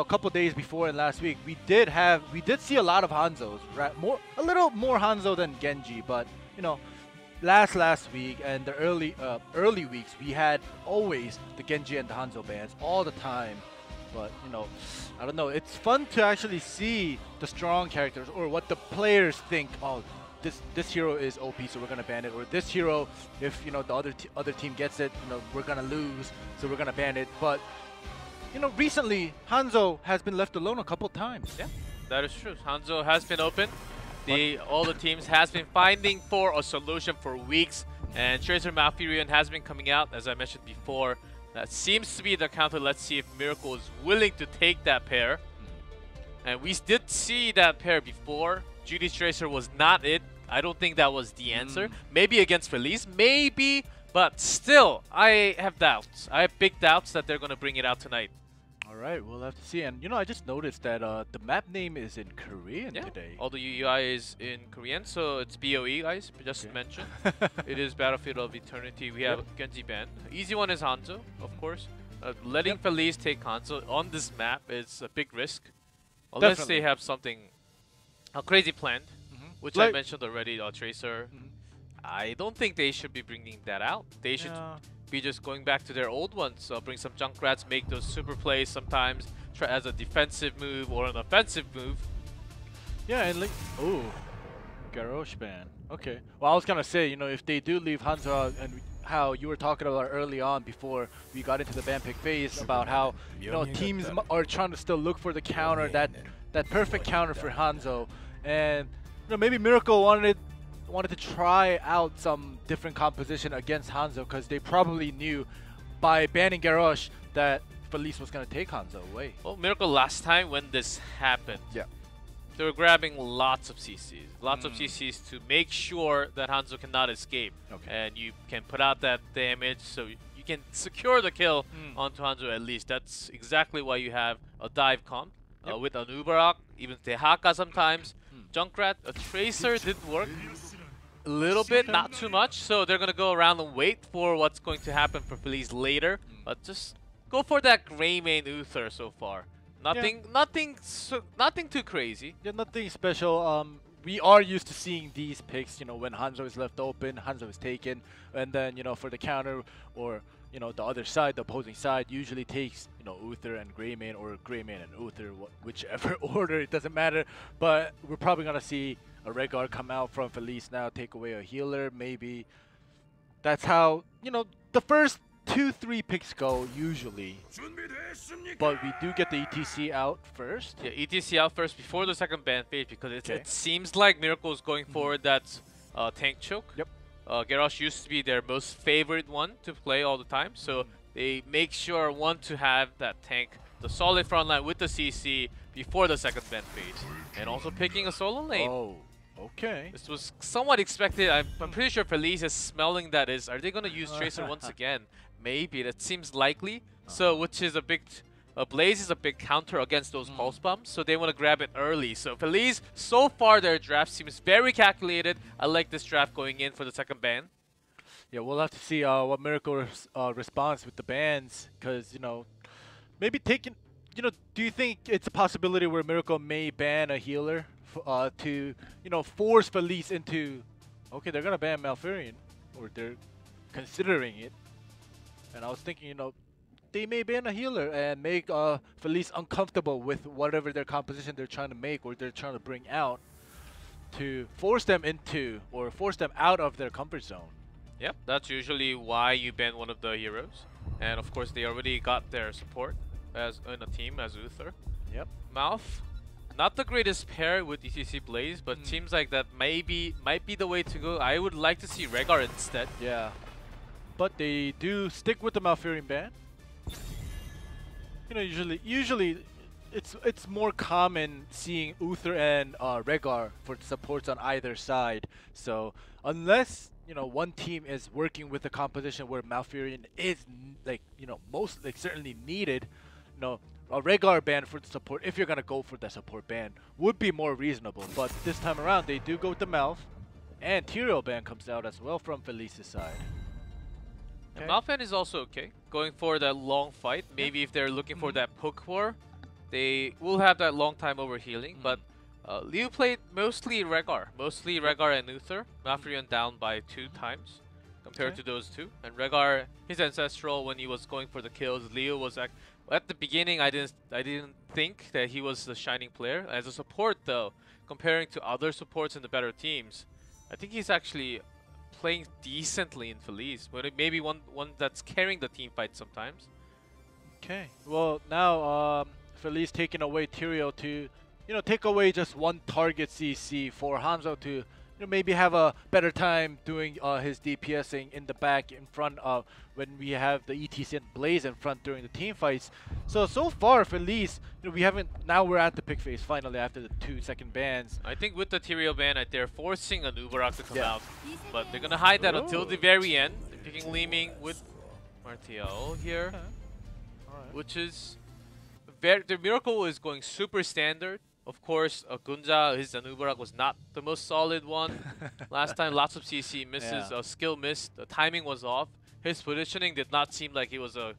a couple days before and last week, we did see a lot of Hanzos, right? A little more Hanzo than Genji, but you know, last week and the early weeks, we had always the Genji and the Hanzo bans all the time. But you know, I don't know. It's fun to actually see the strong characters or what the players think. Oh, this hero is OP, so we're gonna ban it. Or this hero, if you know the other team gets it, you know we're gonna lose, so we're gonna ban it. But you know, recently Hanzo has been left alone a couple times. Yeah, that is true. Hanzo has been open. All the teams has been finding for a solution for weeks, and Tracer Malfurion has been coming out, as I mentioned before. That seems to be the counter. Let's see if Miracle is willing to take that pair. And we did see that pair before. Judy's Tracer was not it. I don't think that was the answer. Maybe against Feliz, maybe, but still, I have doubts. I have big doubts that they're going to bring it out tonight. All right, we'll have to see. And you know, I just noticed that the map name is in Korean today. All the UI is in Korean, so it's BOE, guys. Just to mention, it is Battlefield of Eternity. We have Genji ban. Easy one is Hanzo, of course. Letting Feliz take Hanzo on this map is a big risk, unless they have something crazy planned, which I mentioned already. Tracer. I don't think they should be bringing that out. They should be just going back to their old ones. Bring some Junkrats, make those super plays sometimes, try as a defensive move or an offensive move. Yeah, and like, oh, Garrosh ban. Okay. Well, I was gonna say, you know, if they do leave Hanzo out, and how you were talking about early on before we got into the ban pick phase about how you know teams are trying to still look for the counter, that perfect counter for Hanzo, and you know maybe Miracle wanted to try out some different composition against Hanzo because they probably knew by banning Garrosh that Feliz was going to take Hanzo away. Well, Miracle last time when this happened, they were grabbing lots of CCs, to make sure that Hanzo cannot escape. And you can put out that damage so you can secure the kill onto Hanzo at least. That's exactly why you have a dive comp with an Uberak, even Tehaka sometimes. Junkrat, a Tracer did work. A little bit, not too much, so they're gonna go around and wait for what's going to happen for Feliz later. But just go for that gray main Uther so far. Nothing too crazy. Yeah, nothing special. We are used to seeing these picks. You know, when Hanzo is left open, Hanzo is taken, and then you know for the counter or you know the other side, the opposing side usually takes you know Uther and gray main or gray main and Uther, whichever order. It doesn't matter. But we're probably gonna see a Red Guard come out from Feliz now, take away a healer, maybe. That's how, you know, the first 2-3 picks go, usually. But we do get the ETC out first. Yeah, ETC out first before the second ban phase because it seems like Miracle is going for that tank choke. Yep. Garrosh used to be their most favorite one to play all the time, so they make sure to have that tank, the solid front line with the CC before the second ban phase. And also picking a solo lane. Oh. Okay. This was somewhat expected. I'm pretty sure Feliz is smelling that. Are they going to use Tracer once again? Maybe. That seems likely. So, which is a big... Blaze is a big counter against those pulse bombs, so they want to grab it early. So Feliz, so far their draft seems very calculated. I like this draft going in for the second ban. Yeah, we'll have to see what Miracle responds with the bans, because, you know, maybe taking... You know, do you think it's a possibility where Miracle may ban a healer to, you know, force Feliz into, okay, they're going to ban Malfurion, or they're considering it. And I was thinking, you know, they may ban a healer and make Feliz uncomfortable with whatever their composition they're trying to make or they're trying to bring out to force them into or force them out of their comfort zone. Yep, that's usually why you ban one of the heroes. And of course, they already got their support as in a team as Uther. Yep. Mouth. Not the greatest pair with ECC Blaze, but seems like that might be the way to go. I would like to see Rhaegar instead. Yeah, but they do stick with the Malfurion ban. You know, usually it's more common seeing Uther and Rhaegar for supports on either side. So unless you know one team is working with a composition where Malfurion is like most certainly needed, you know. A Rhaegar ban for the support, if you're going to go for the support ban, would be more reasonable. But this time around, they do go with the Malf. And Tyrael ban comes out as well from Feliz's side. Okay. Malf ban is also okay. Going for that long fight. Maybe if they're looking for that poke war, they will have that long time overhealing, but Liu played mostly Rehgar and Uther. Malfurion down by 2 times compared to those two. And Rehgar, his ancestral when he was going for the kills. Liu was at the beginning. I didn't think that he was the shining player as a support though. Comparing to other supports in the better teams, I think he's actually playing decently in Feliz. But maybe one that's carrying the team fight sometimes. Okay. Well, now Feliz taking away Tyrael to, take away just one target CC for Hanzo to, maybe have a better time doing his DPSing in the back in front of when we have the ETC and Blaze in front during the team fights. So far Feliz, now we're at the pick phase finally after the 2 second bans. I think with the Tyrael ban, they're forcing an Uberak to come out, but they're gonna hide that until the very end. They're picking Leeming with Martial here, which is the Miracle is going super standard. Of course, Gunja, his Anubarak was not the most solid one. Last time, lots of CC misses, skill missed, the timing was off. His positioning did not seem like he was a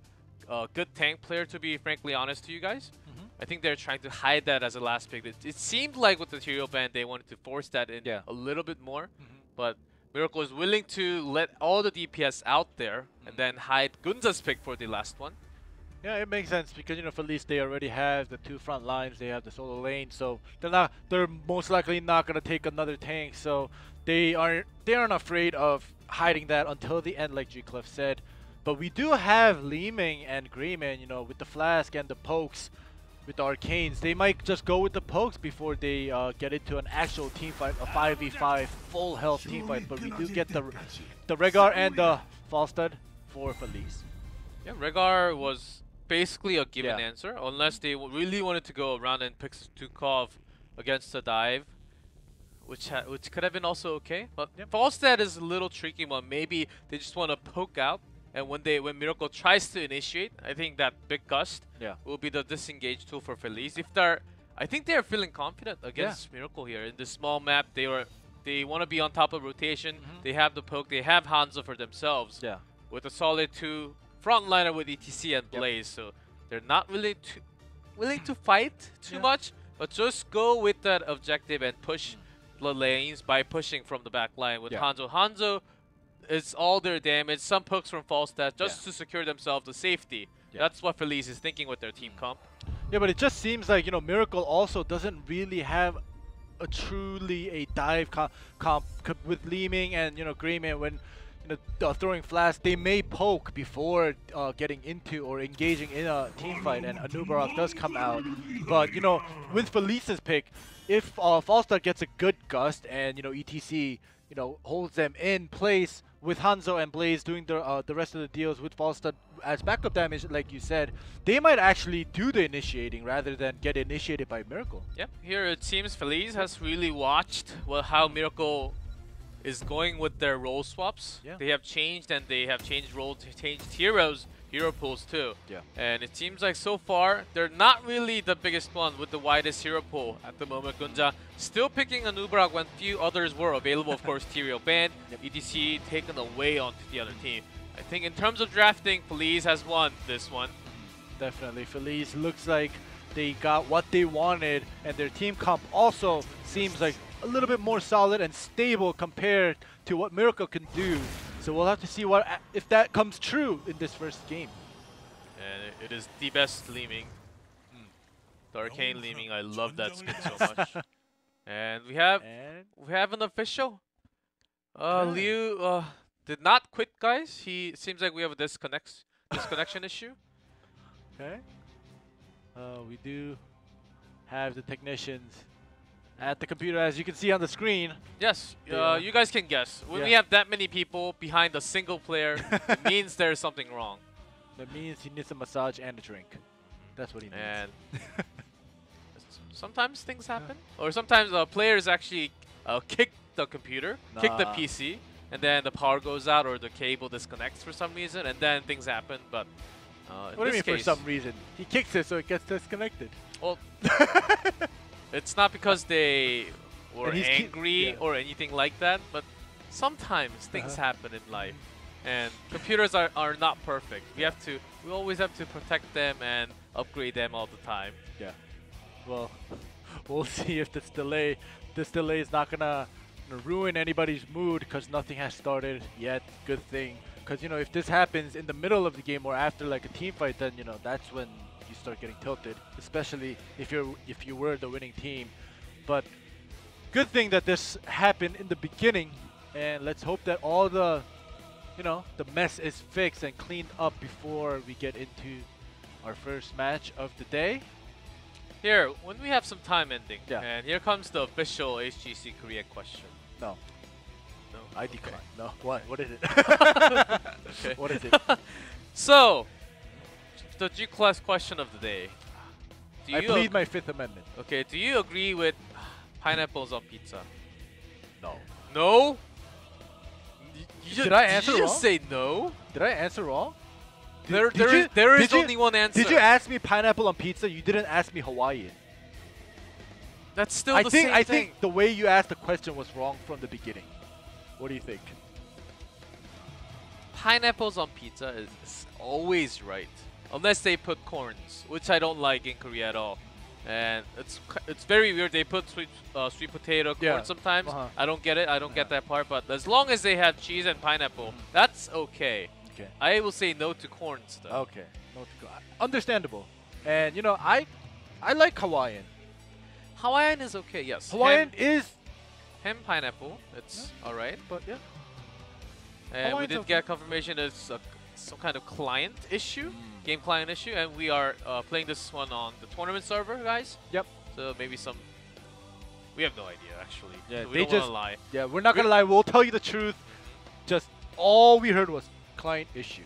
good tank player, to be frankly honest to you guys. I think they're trying to hide that as a last pick. It seemed like with the Tyrael ban, they wanted to force that in a little bit more. But Miracle is willing to let all the DPS out there and then hide Gunja's pick for the last one. Yeah, it makes sense because Feliz, they already have the 2 front lines. They have the solo lane, so they're most likely not gonna take another tank. So they aren't afraid of hiding that until the end, like G-Clef said. But we do have Leeming and Greyman, with the flask and the pokes, with the arcanes. They might just go with the pokes before they get into an actual team fight, a 5v5 full health team fight. But we do get the Rehgar and the Falstad for Feliz. Yeah, Rehgar was basically a given answer, unless they really wanted to go around and pick Stukov against the dive, which could have been also okay. But Falstad is a little tricky one. Maybe they just want to poke out, and when Miracle tries to initiate, I think that big gust will be the disengage tool for Feliz. I think they are feeling confident against Miracle here in this small map. They want to be on top of rotation. They have the poke. They have Hanzo for themselves. With a solid 2 frontliner with ETC and Blaze, so they're not really willing to fight too much, but just go with that objective and push the lanes by pushing from the back line with Hanzo. Hanzo is all their damage, some pokes from Falstad just to secure themselves the safety. That's what Feliz is thinking with their team comp. Yeah, but it just seems like, Miracle also doesn't really have truly a dive comp with Leeming and, Greyman. When throwing flash, they may poke before getting into or engaging in a team fight, and Anubarak does come out. But with Feliz's pick, if Falstad gets a good gust and ETC holds them in place with Hanzo and Blaze doing the rest of the deals with Falstad as backup damage, like you said, they might actually do the initiating rather than get initiated by Miracle. Yep, here it seems Feliz has really watched how Miracle is going with their role swaps. They have changed, and they have changed roles, changed hero pools too. And it seems like so far they're not really the biggest one with the widest hero pool at the moment. Gunja still picking Anubarak when few others were available. Of course, Tyrael banned, ETC taken away onto the other team. I think in terms of drafting, Feliz has won this one. Definitely, Feliz looks like they got what they wanted, and their team comp also seems like a little bit more solid and stable compared to what Miracle can do. So we'll have to see if that comes true in this first game. And it is the best Leeming. The Arcane Leeming, I love that skin so much. And we have an official. Liu did not quit, guys. He seems like we have a disconnection issue. Okay. We do have the technicians at the computer, as you can see on the screen. Yes, you guys can guess. When we have that many people behind a single player, it means there's something wrong. That means he needs a massage and a drink. That's what he needs. And sometimes things happen. Or sometimes players actually kick the computer, kick the PC, and then the power goes out or the cable disconnects for some reason, and then things happen. But what do you mean for some reason? He kicks it so it gets disconnected. Well, it's not because they were angry or anything like that, but sometimes things happen in life, and computers are not perfect. We always have to protect them and upgrade them all the time. Yeah. Well, we'll see if this delay is not gonna ruin anybody's mood because nothing has started yet. Good thing, because if this happens in the middle of the game or after like a team fight, then that's when you start getting tilted, especially if you were the winning team. But good thing that this happened in the beginning, and let's hope that all the the mess is fixed and cleaned up before we get into our first match of the day. Here, when we have some time ending, Yeah. and here comes the official HGC Korea question. No. No? I decline. Okay. No. What? What is it? Okay. What is it? So, the G-Class question of the day. I plead my Fifth Amendment. Okay, do you agree with pineapples on pizza? No. No? Did I answer wrong? Did you wrong? just say no? Did I answer wrong? There is only one answer. Did you ask me pineapple on pizza? You didn't ask me Hawaiian. That's still the same thing. I think the way you asked the question was wrong from the beginning. What do you think? Pineapples on pizza is always right, unless they put corns, which I don't like in Korea at all. And it's very weird. They put sweet potato corn sometimes. I don't get it. I don't get that part. But as long as they have cheese and pineapple, that's okay. Okay. I will say no to corns though. Okay. No to corn. Understandable. And I like Hawaiian. Hawaiian is okay. Yes. Hawaiian is ham pineapple. It's all right. But yeah. And Hawaiian's we did get confirmation it's some kind of client issue, game client issue, and we are playing this one on the tournament server, guys. Yep. So maybe some. We have no idea actually. Yeah, so we don't wanna lie. Yeah, we're not gonna lie. We'll tell you the truth. Just all we heard was client issue.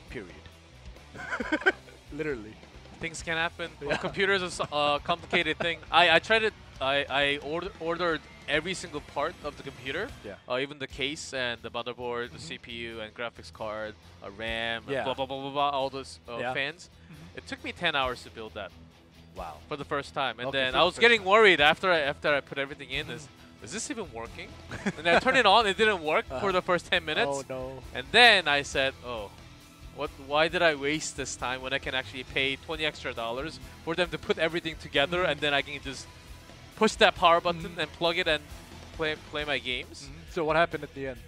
Period. Literally. Things can happen. Yeah. Well, computers is a complicated thing. I tried it. I ordered every single part of the computer. Yeah. Even the case and the motherboard, the CPU and graphics card, a RAM, Yeah. and blah blah blah blah blah. All those Yeah. fans. It took me 10 hours to build that. Wow. For the first time, and Okay, then for I the was first getting time. worried after I put everything in. Is this even working? And then I turned it on. It didn't work for the first 10 minutes. Oh no. And then I said, oh. Why did I waste this time when I can actually pay $20 extra for them to put everything together and then I can just push that power button and plug it and play my games? So what happened at the end?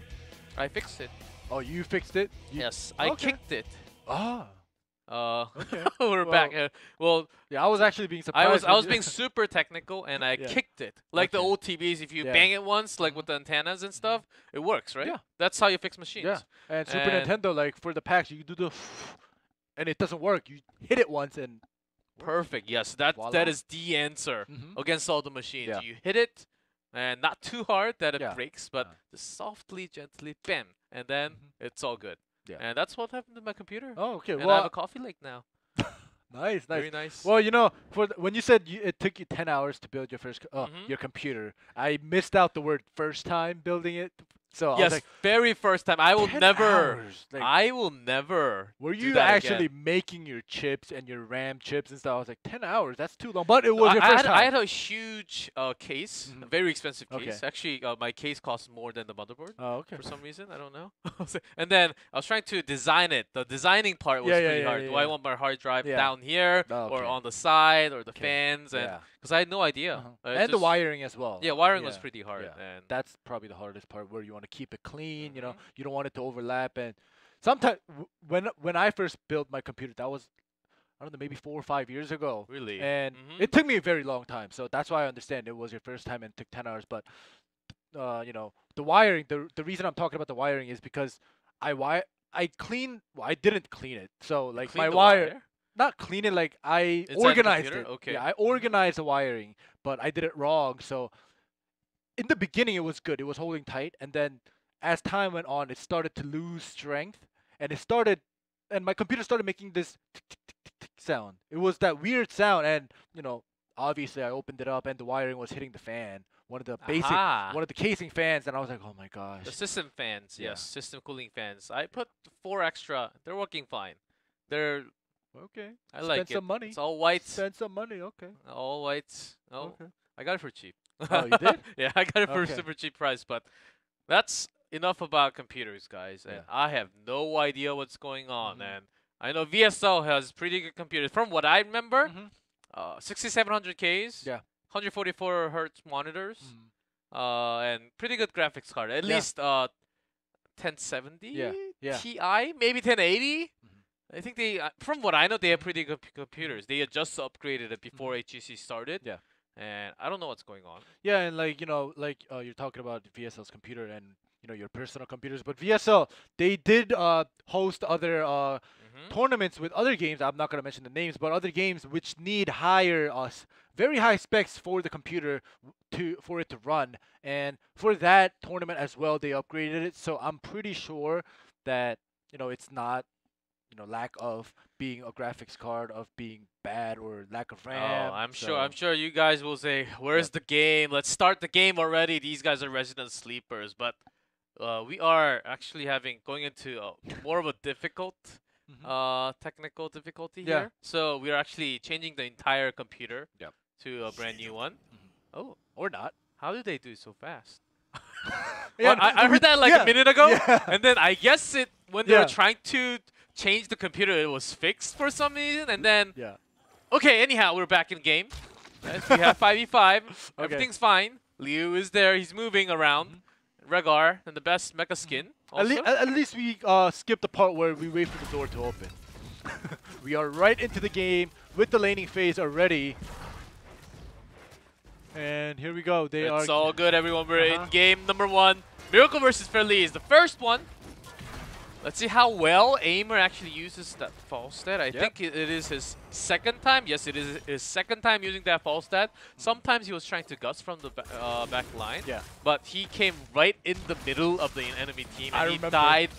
I fixed it. Oh, you fixed it? Yes, I kicked it. Ah. Okay. We're back. Well, yeah, I was actually being surprised. I was being super technical and I kicked it. Like the old TVs, if you bang it once, like with the antennas and stuff, it works, right? Yeah. That's how you fix machines. Yeah. And Super Nintendo, like for the packs, you do the and it doesn't work. You hit it once and perfect. Yes, that is the answer against all the machines. Yeah. You hit it and not too hard that it Yeah. breaks, but just softly, gently, bam, and then it's all good. Yeah. And that's what happened to my computer. Oh, okay. And well, I have a coffee lake now. Nice. Very nice. Well, when you said it took you 10 hours to build your first your computer, I missed out the word first time building it. So I was yes, like, very first time. I will 10 never. hours. Like, I will never. were do you that actually again. making your chips and your RAM chips and stuff? I was like, 10 hours. That's too long. But it was your first time. I had a huge case, a very expensive case. Okay. Actually, my case cost more than the motherboard. Oh, okay. For some reason, I don't know. And then I was trying to design it. The designing part was pretty hard. Do I want my hard drive down here or on the side or the fans? And because I had no idea. And the wiring as well. Yeah, wiring was pretty hard. Yeah. And that's probably the hardest part, where you want to keep it clean. You don't want it to overlap. And sometimes when I first built my computer, that was, I don't know, maybe 4 or 5 years ago. Really? And it took me a very long time. So that's why I understand it was your first time and it took 10 hours. But the wiring, the reason I'm talking about the wiring is because I didn't clean it. So like my wire, not clean it, like I organized it. Okay. Yeah, I organized the wiring, but I did it wrong. So in the beginning it was good. It was holding tight, and then as time went on, it started to lose strength, and my computer started making this sound. It was that weird sound, and obviously I opened it up and the wiring was hitting the fan. One of the casing fans, and I was like, oh my gosh. The system fans, yes, system cooling fans. I put 4 extra. They're working fine. They're okay. I like it. Spend some money. It's all white. Spend some money. Okay. All white. Oh, okay. I got it for cheap. Oh, you did? Yeah, I got it for a super cheap price. But that's enough about computers, guys. And I have no idea what's going on. And I know VSL has pretty good computers. From what I remember, 6700Ks, Yeah. 144 hertz monitors, and pretty good graphics card. At Yeah. least 1070 Yeah. Ti, maybe 1080. I think they, from what I know, they have pretty good computers. They had just upgraded it before HGC started. Yeah. And I don't know what's going on. Yeah, and like you're talking about VSL's computer and your personal computers, but VSL they did host other tournaments with other games. I'm not gonna mention the names, but other games which need higher very high specs for the computer for it to run. And for that tournament as well, they upgraded it. So I'm pretty sure that it's not lack of being a graphics card, of being bad, or lack of RAM. Oh, I'm sure you guys will say, "Where's the game? Let's start the game already." These guys are resident sleepers, but we are actually going into more of a difficult technical difficulty here. So we are actually changing the entire computer to a brand new one. Oh, or not. How did they do it so fast? Yeah, well, I heard that like a minute ago, Yeah. and then I guess when they were trying to change the computer, it was fixed for some reason, and then okay. Anyhow, we're back in game. Yes, we have 5v5. Everything's fine. Liu is there. He's moving around. Regar and the best mecha skin. At least we skipped the part where we wait for the door to open. We are right into the game with the laning phase already. And here we go. It's all good, everyone. We're in game number 1. Miracle versus Feliz. The first one. Let's see how well Aimer actually uses that false stat. I think it is his second time. Yes, it is his second time using that false stat. Sometimes he was trying to gust from the back line. Yeah. But he came right in the middle of the enemy team and he remember. died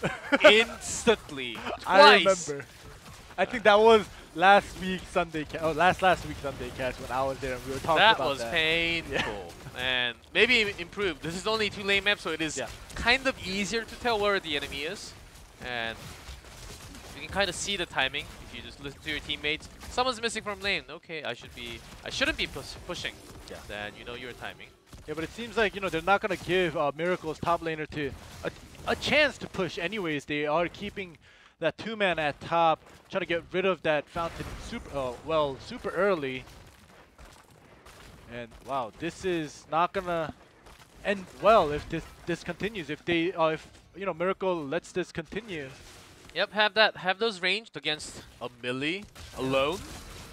instantly. Twice. I remember. I think that was last week Sunday last week Sunday catch when I was there and we were talking about that. That was painful. And maybe improved. This is only 2 lane maps, so it is kind of easier to tell where the enemy is. And you can kind of see the timing if you just listen to your teammates. Someone's missing from lane. Okay, I shouldn't be pushing. Then you know your timing. Yeah, but it seems like they're not gonna give Miracle's top laner to a chance to push. Anyways, they are keeping that 2-man at top, trying to get rid of that fountain super early. And wow, this is not gonna end well if this continues. If they Miracle lets this continue. Yep, have those ranged against a melee alone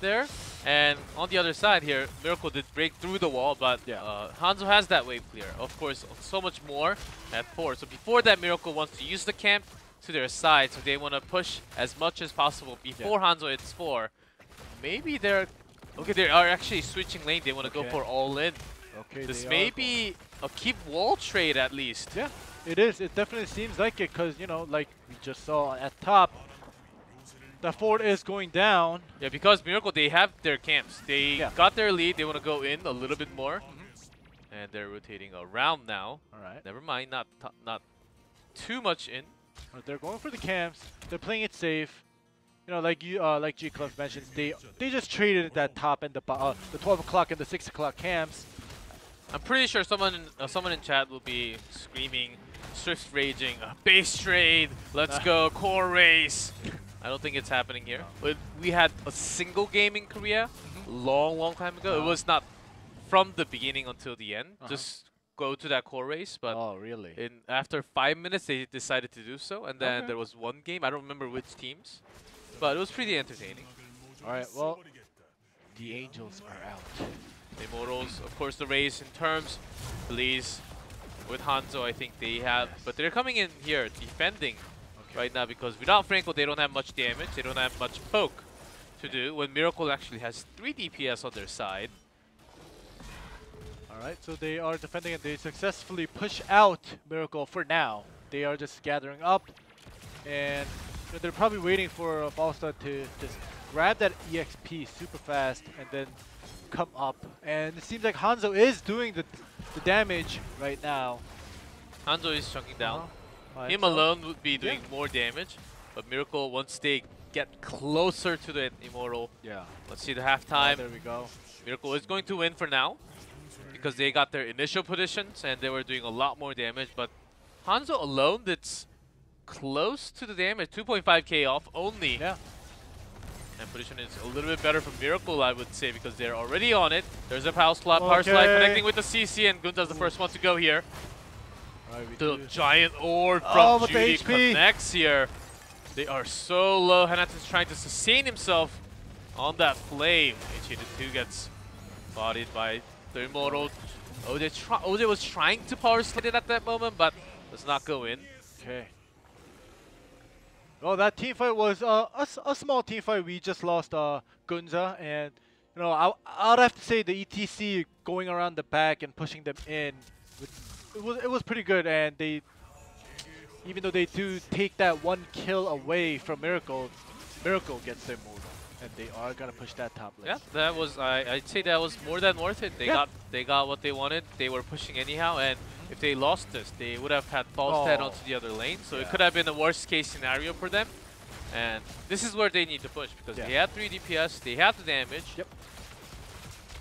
there. And on the other side here, Miracle did break through the wall, but Hanzo has that wave clear. Of course, so much more at 4. So before that, Miracle wants to use the camp to their side, so they want to push as much as possible before Hanzo hits 4. Maybe they are actually switching lane. They want to go for all in. Okay, this may be a keep wall trade at least. Yeah, it is. It definitely seems like it because, like we just saw at top, the fort is going down. Yeah, because Miracle, they have their camps. They got their lead. They want to go in a little bit more. And they're rotating around now. All right. Never mind, not too much in. They're going for the camps. They're playing it safe. Like G Club mentioned, they just traded that top and the 12 o'clock and the 6 o'clock camps. I'm pretty sure someone in chat will be screaming, Swift raging, base trade, let's go, core race. I don't think it's happening here. But we had a single game in Korea long time ago. It was not from the beginning until the end. Just go to that core race. But really? After 5 minutes, they decided to do so. And then there was one game. I don't remember which teams. But it was pretty entertaining. All right, well, the Angels are out. Immortals, of course, the race in terms. Feliz with Hanzo, I think they have. But they're coming in here defending right now because without Franco, they don't have much damage. They don't have much poke to do when Miracle actually has 3 DPS on their side. All right, so they are defending and they successfully push out Miracle for now. They are just gathering up and they're probably waiting for Falstad to just grab that EXP super fast and then come up. And it seems like Hanzo is doing the damage right now. Hanzo is chunking down. Him alone would be doing more damage. But Miracle, once they get closer to the Immortal, let's see the halftime. There we go. Miracle is going to win for now because they got their initial positions and they were doing a lot more damage. But Hanzo alone, that's close to the damage, 2.5k off only. And position is a little bit better for Miracle, I would say, because they're already on it. There's a power slide connecting with the CC, and Gunta's the first one to go here. The giant orb from Judy connects here. They are so low. Hanata's trying to sustain himself on that flame. HG2 gets bodied by the Immortal. OJ was trying to power slide it at that moment, but does not go in. Okay. Well, that team fight was a small team fight. We just lost Gunza, and you know I'd have to say the ETC going around the back and pushing them in, it was pretty good. And they, even though they do take that one kill away from Miracle, Miracle gets their mortal, and they are gonna push that top lane. Yeah, that was I'd say that was more than worth it. They got what they wanted. They were pushing anyhow, and if they lost this, they would have had false head onto the other lane. So it could have been a worst case scenario for them. And this is where they need to push, because they had 3 DPS, they had the damage. Yep.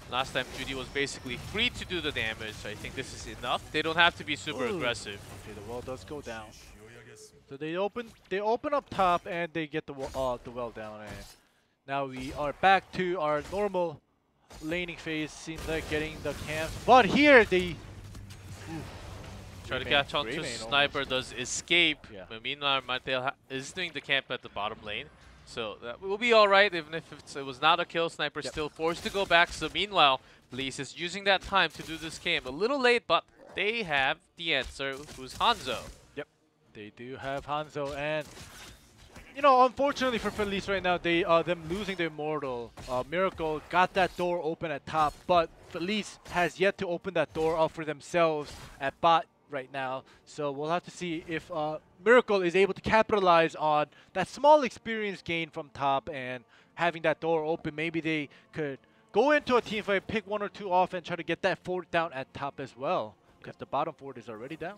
Last time Judy was basically free to do the damage. So I think this is enough. They don't have to be super aggressive. Okay, the wall does go down. So they open up top and they get the well down, and now we are back to our normal laning phase. Seems like getting the camps, but here they try to catch on to Sniper, does escape. But meanwhile, Mateo is doing the camp at the bottom lane. So that will be alright, even if it was not a kill. Sniper's still forced to go back. So meanwhile, Feliz is using that time to do this camp. A little late, but they have the answer, who's Hanzo. Yep, they do have Hanzo, and you know, unfortunately for Feliz right now, they them losing their Immortal. Miracle got that door open at top, but Feliz has yet to open that door up for themselves at bot right now. So we'll have to see if Miracle is able to capitalize on that small experience gain from top and having that door open. Maybe they could go into a team fight, pick 1 or 2 off, and try to get that fort down at top as well, because the bottom fort is already down.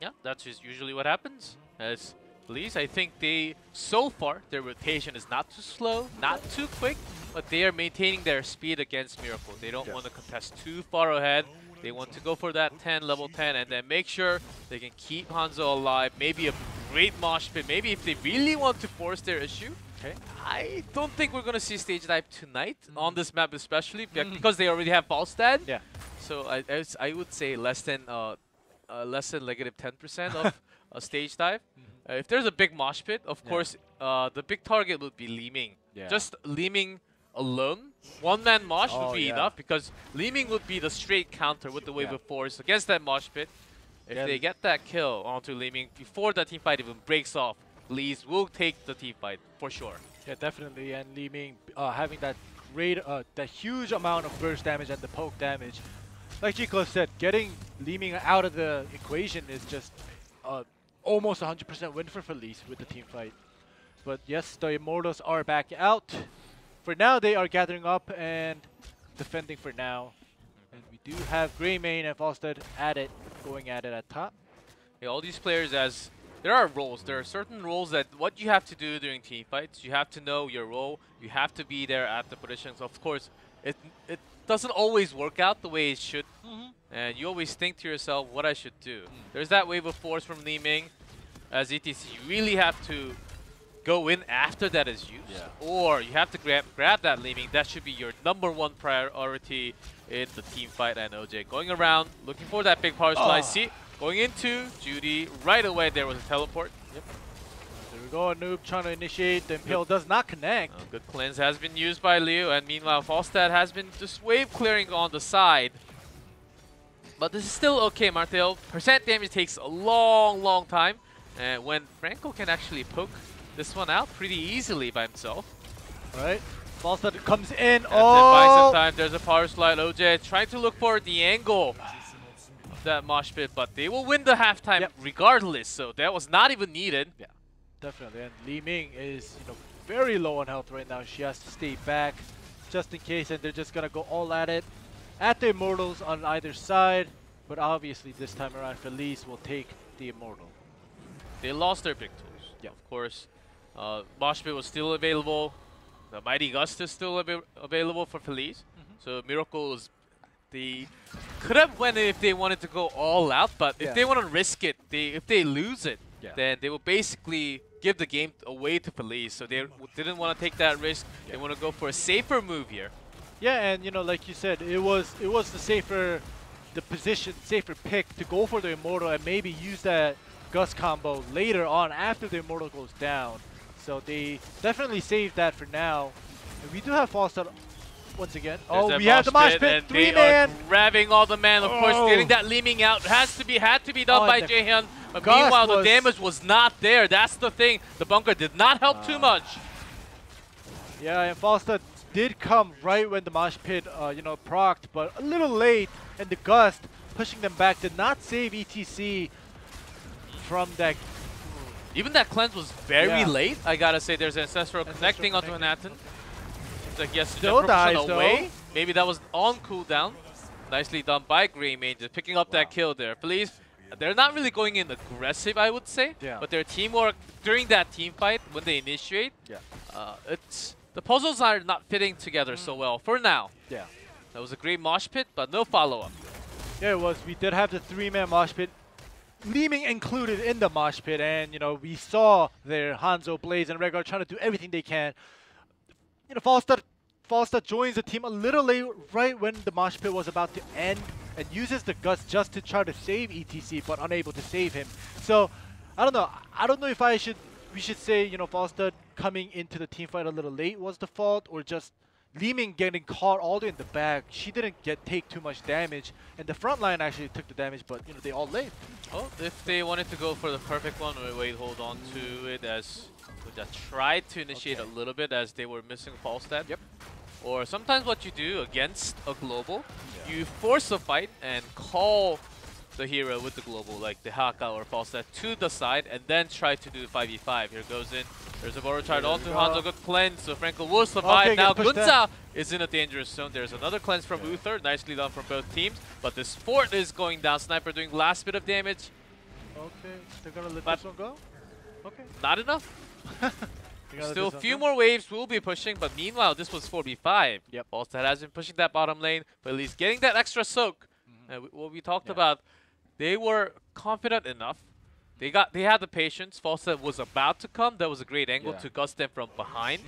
Yeah, that's just usually what happens. As Feliz, I think they, so far, their rotation is not too slow, not too quick, but they are maintaining their speed against Miracle. They don't want to contest too far ahead. They want to go for that level 10, and then make sure they can keep Hanzo alive. Maybe a great mosh pit. Maybe if they really want to force their issue. Okay. I don't think we're going to see stage dive tonight on this map, especially because they already have Falstad. Yeah. So I would say less than negative 10% of a stage dive. If there's a big mosh pit, of course, the big target would be Li-Ming. Just Li-Ming alone, one-man mosh would be enough, because Li-Ming would be the straight counter with the wave of force against that mosh pit. If they get that kill onto Li-Ming before the team fight even breaks off, Feliz will take the team fight for sure. Yeah, definitely. And Li-Ming having that great, that huge amount of burst damage and the poke damage. Like Chico said, getting Li-Ming out of the equation is just almost 100% win for Feliz with the team fight. But yes, the Immortals are back out. For now, they are gathering up and defending for now. And we do have Greymane and Falstad going at it at top. Yeah, all these players, as there are roles. There are certain roles that what you have to do during team fights. You have to know your role. You have to be there at the positions. Of course, it doesn't always work out the way it should. And you always think to yourself what I should do. There's that wave of force from Li-Ming. As ETC, you really have to go in after that is used, or you have to grab that Li-Ming. That should be your #1 priority in the team fight. And OJ going around, looking for that big power slide. See, going into Judy right away. There was a teleport. There we go. A noob trying to initiate. The Impale does not connect. Good cleanse has been used by Liu, and meanwhile Falstad has been just wave clearing on the side. But this is still okay, Martel. Percent damage takes a long time, and when Franco can actually poke this one out pretty easily by himself. Alright, Falstad comes in. Buy some time. There's a power slide. OJ trying to look for the angle of that mosh pit, but they will win the halftime regardless, so that was not even needed. Yeah, definitely. And Li-Ming is very low on health right now. She has to stay back just in case, and they're just going to go all at it. At the Immortals on either side, but obviously this time around Feliz will take the Immortal. They lost their big tools. Of course. Mosh pit was still available. The Mighty Gust is still available for Feliz. So Miracle they could have went if they wanted to go all out, but if they want to risk it, if they lose it, then they will basically give the game away to Feliz. So they didn't want to take that risk. They want to go for a safer move here. Yeah, and you know, like you said, it was the safer pick to go for the Immortal and maybe use that Gust combo later on after the Immortal goes down. So they definitely saved that for now. And we do have Falstad once again. There's we have the mosh pit, and 3-man. They are grabbing all the man, of course, getting that leaming out. Had to be done by Jaehyun. But meanwhile, the damage was not there. That's the thing. The bunker did not help too much. Yeah, and Falstad did come right when the mosh pit, you know, procced, but a little late. And the Gust pushing them back did not save ETC from that. Even that cleanse was very late. I gotta say, there's Ancestral connecting onto Manhattan. It's like yes, still dies away. Maybe that was on cooldown. Nicely done by Greymane, just picking up that kill there. Feliz, they're not really going in aggressive, I would say. But their teamwork during that team fight when they initiate, it's the puzzles are not fitting together so well for now. That was a great mosh pit, but no follow-up. Yeah, it was. We did have the 3-man mosh pit. Leeming included in the mosh pit, and you know, we saw their Hanzo, Blaze, and Rehgar trying to do everything they can. You know, Falstad joins the team a little late, right when the mosh pit was about to end, and uses the Gust just to try to save ETC, but unable to save him. So, I don't know. I don't know if we should say, you know, Falstad coming into the team fight a little late was the fault, or just Leeming getting caught all the way in the back. She didn't take too much damage, and the front line actually took the damage, but you know, they all lived. Well, if they wanted to go for the perfect one, wait, hold on to it as Gunther tried to initiate a little bit as they were missing Falstad. Or sometimes what you do against a global, you force a fight and call the hero with the global, like the Haka or Falstad, to the side, and then try to do 5v5. Here goes in. There's a borrow charge onto Hanzo. Good cleanse, so Franco will survive. Now Gunther is in a dangerous zone. There's another cleanse from Uther. Nicely done from both teams. But this fort is going down. Sniper doing last bit of damage. Okay, they're gonna let this one go? Okay. Not enough. Still a few more waves will be pushing, but meanwhile, this was 4v5. Falstad has been pushing that bottom lane, but at least getting that extra soak. What we talked about, they were confident enough. They had the patience. Falstad was about to come. That was a great angle to gust them from behind.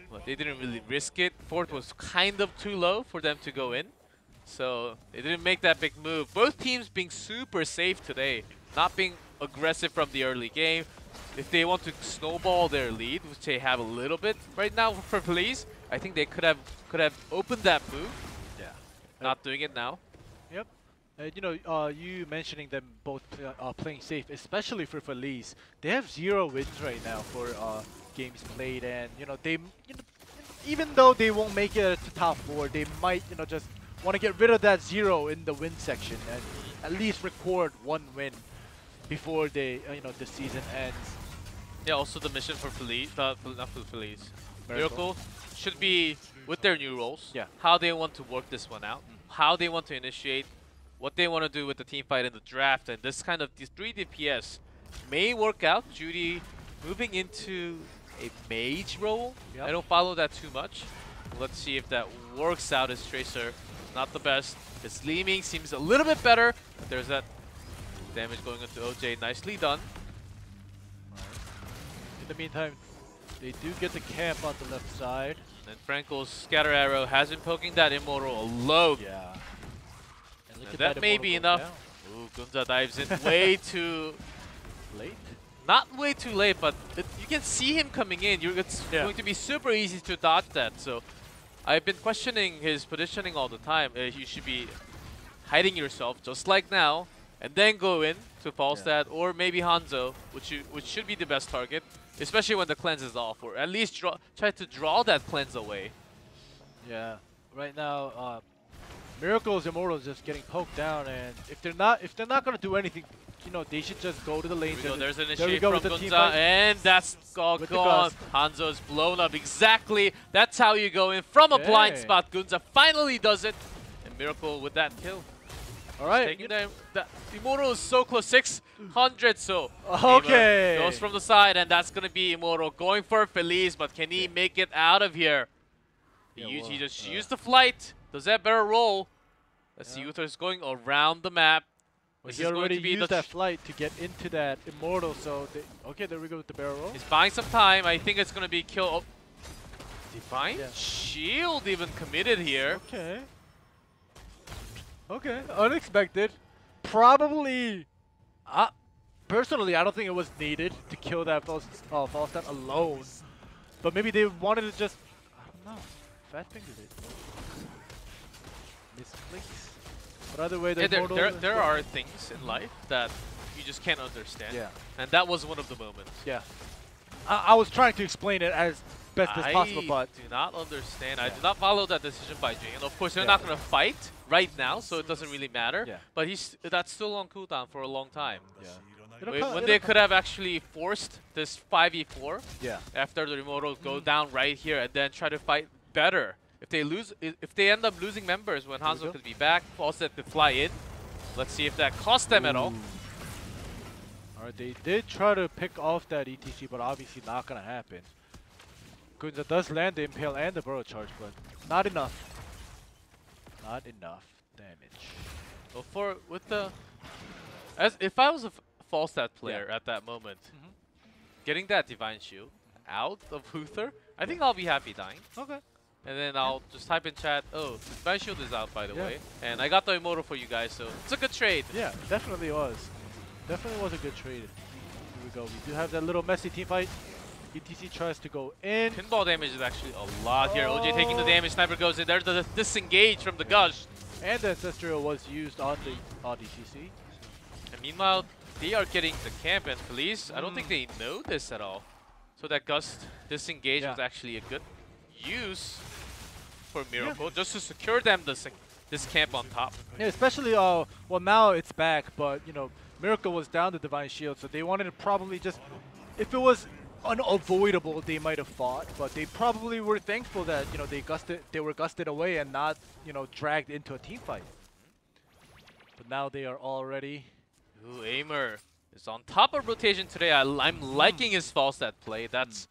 But they didn't really risk it. Fort was kind of too low for them to go in. So they didn't make that big move. Both teams being super safe today. Not being aggressive from the early game. If they want to snowball their lead, which they have a little bit right now for Feliz, I think they could have opened that move. Not doing it now. You know, you mentioning them both playing safe, especially for Feliz. They have 0 wins right now for games played, and you know even though they won't make it to top 4, they might just want to get rid of that 0 in the win section and at least record 1 win before they the season ends. Yeah, also the mission for Feliz, not for Feliz. Miracle should be with their new roles. How they want to work this one out, how they want to initiate. What they want to do with the team fight in the draft, and this kind of these 3 DPS may work out. Judy moving into a mage role. I don't follow that too much. Let's see if that works out as Tracer. Not the best. His Leeming seems a little bit better. But there's that damage going into OJ. Nicely done. In the meantime, they do get the camp on the left side. And Franco's Scatter Arrow has been poking that Immortal alone. That may be enough. Ooh, Gunther dives in way too late. Not way too late, but you can see him coming in. It's going to be super easy to dodge that. So I've been questioning his positioning all the time. You should be hiding yourself just like now, and then go in to Falstad or maybe Hanzo, which should be the best target, especially when the cleanse is off, or at least try to draw that cleanse away. Right now. Miracle's Immortal is just getting poked down, and if they're not gonna do anything, they should just go to the lane. There's an initiate from Gunther, and that's all gone. Hanzo is blown up. Exactly. That's how you go in from a blind spot. Gunther finally does it, and Miracle with that kill. All right. Taking the Immortal is so close, 600. So goes from the side, and that's gonna be Immortal going for Feliz, but can he make it out of here? He just used the flight. Does that better roll? Let's see, Uther is going around the map. He already used that flight to get into that immortal, so okay, there we go with the barrel roll. He's buying some time. I think it's gonna be kill. Oh. Divine Shield even committed here. Okay. Okay, unexpected. Probably. Personally, I don't think it was needed to kill that false step alone. But maybe they wanted to just, I don't know, fat fingered it. Misclicks. But either way, there are things in life that you just can't understand. Yeah. And that was one of the moments. Yeah. I was trying to explain it as best as possible, but I do not understand. I do not follow that decision by Jing. And of course, they're not going to fight right now, so it doesn't really matter. Yeah. But that's still on cooldown for a long time. Yeah. When they could have actually forced this 5v4 after the immortals go down right here and then try to fight better. If they end up losing members when Hanzo could be back, Falstad could fly in. Let's see if that cost them at all. Alright, they did try to pick off that ETC, but obviously not gonna happen. Gunza does land the Impale and the Burrow Charge, but not enough. Not enough damage. Well, if I was a Falstad player at that moment, getting that Divine Shield out of Huther, I think I'll be happy dying. Okay. And then I'll just type in chat, oh, Divine Shield is out, by the way. And I got the immortal for you guys, so it's a good trade. Yeah, definitely was. Definitely was a good trade. Here we go. We do have that little messy team fight. ETC tries to go in. Pinball damage is actually a lot here. OJ taking the damage. Sniper goes in. There's the disengage from the Gush. And the Ancestral was used on the ETC. And meanwhile, they are getting the camp, and Feliz, I don't think they know this at all. So that Gust disengage was actually a good use for Miracle, just to secure them this camp on top. Yeah, especially, well, now it's back, but, you know, Miracle was down the Divine Shield, so they wanted to probably just, if it was unavoidable, they might have fought, but they probably were thankful that, you know, they were gusted away and not, you know, dragged into a team fight. But now they are all ready. Ooh, Aimer is on top of rotation today. I'm liking his Falstad play. That's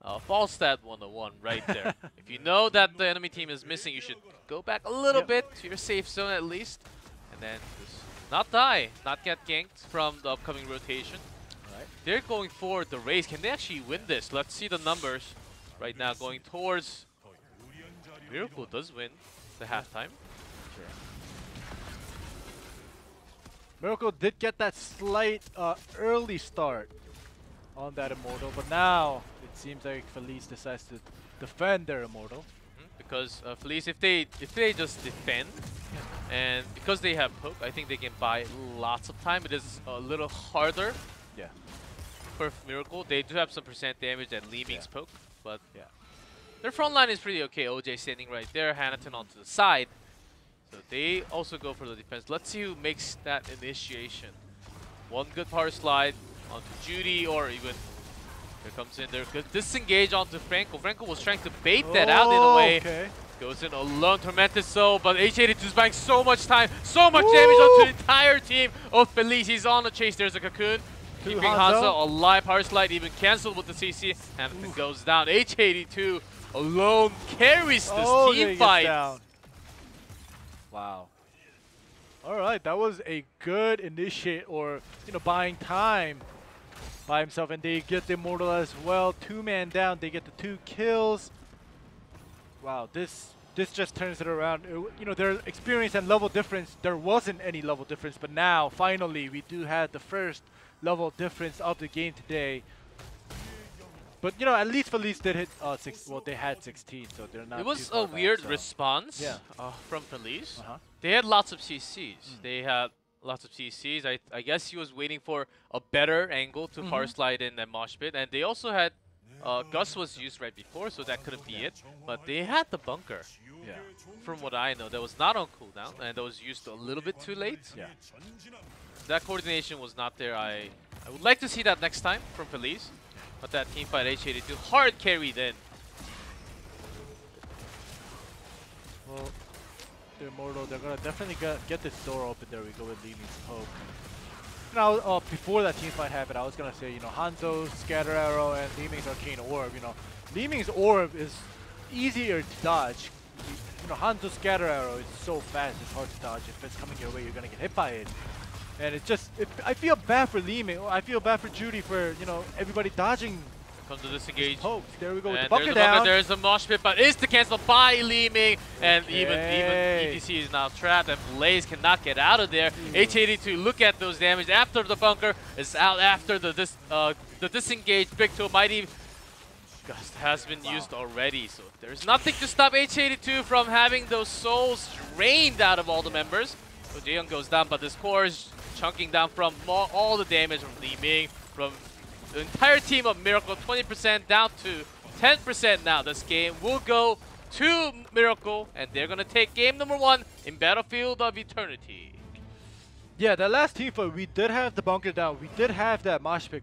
Falstad 101 right there. If you know that the enemy team is missing, you should go back a little bit to your safe zone at least. And then just not die, not get ganked from the upcoming rotation. Right. They're going for the race. Can they actually win this? Let's see the numbers right now going towards... Miracle does win the halftime. Sure. Miracle did get that slight early start on that Immortal, but now it seems like Feliz decides to defend their Immortal. Because Feliz, if they just defend, and because they have poke, I think they can buy lots of time. It is a little harder for Miracle. They do have some percent damage at Li Ming's poke, but their front line is pretty okay. OJ standing right there, Hanaton onto the side. So they also go for the defense. Let's see who makes that initiation. One good power slide onto Judy, or even here comes in there. Good disengage onto Franco. Franco was trying to bait that out in a way. Goes in alone, Tormented Soul, but H82 is buying so much time, so much damage onto the entire team of Feliz. He's on the chase. There's a Cocoon. Keeping Hanzo alive. Power slide even cancelled with the CC, and it goes down. H82 alone carries this team fight. Wow. All right, that was a good initiate, or buying time by himself, and they get the Immortal as well. 2-man down, they get the 2 kills. Wow, this just turns it around. Their experience and level difference, there wasn't any level difference, but now finally we do have the first level difference of the game today. But at least Feliz did hit they had 16, so they're not. It was a weird response from Feliz. They had lots of CCs. They had lots of CCs. I guess he was waiting for a better angle to power slide in and mosh pit, and they also had Gus was used right before, so that couldn't be it. But they had the bunker. Yeah. From what I know, that was not on cooldown, and that was used a little bit too late. Yeah. That coordination was not there. I would like to see that next time from Feliz. But that teamfight H82 hard carried in. Well, they're Immortal. They're gonna definitely get this door open. There we go with Li Ming's poke. Now, before that teamfight happened, I was gonna say, Hanzo's Scatter Arrow and Li Ming's Arcane Orb. Li Ming's Orb is easier to dodge. Hanzo's Scatter Arrow is so fast, it's hard to dodge. If it's coming your way, you're gonna get hit by it. And it's just, I feel bad for Li Ming. I feel bad for Judy for, you know, everybody dodging. Comes to disengage. There we go with and the bunker down. There's a mosh pit, but is the cancel by Li Ming. And even EDC is now trapped, and Blaze cannot get out of there. H82, look at those damage after the bunker is out after the disengage. Big Toe Mighty Gust has been used already, so there's nothing to stop H82 from having those souls drained out of all the members. So Jaeyoung goes down, but this core is chunking down from all the damage from Li Ming, from the entire team of Miracle, 20% down to 10% now. This game will go to Miracle, and they're going to take game number 1 in Battlefield of Eternity. Yeah, that last team fight, we did have the bunker down. We did have that mosh pit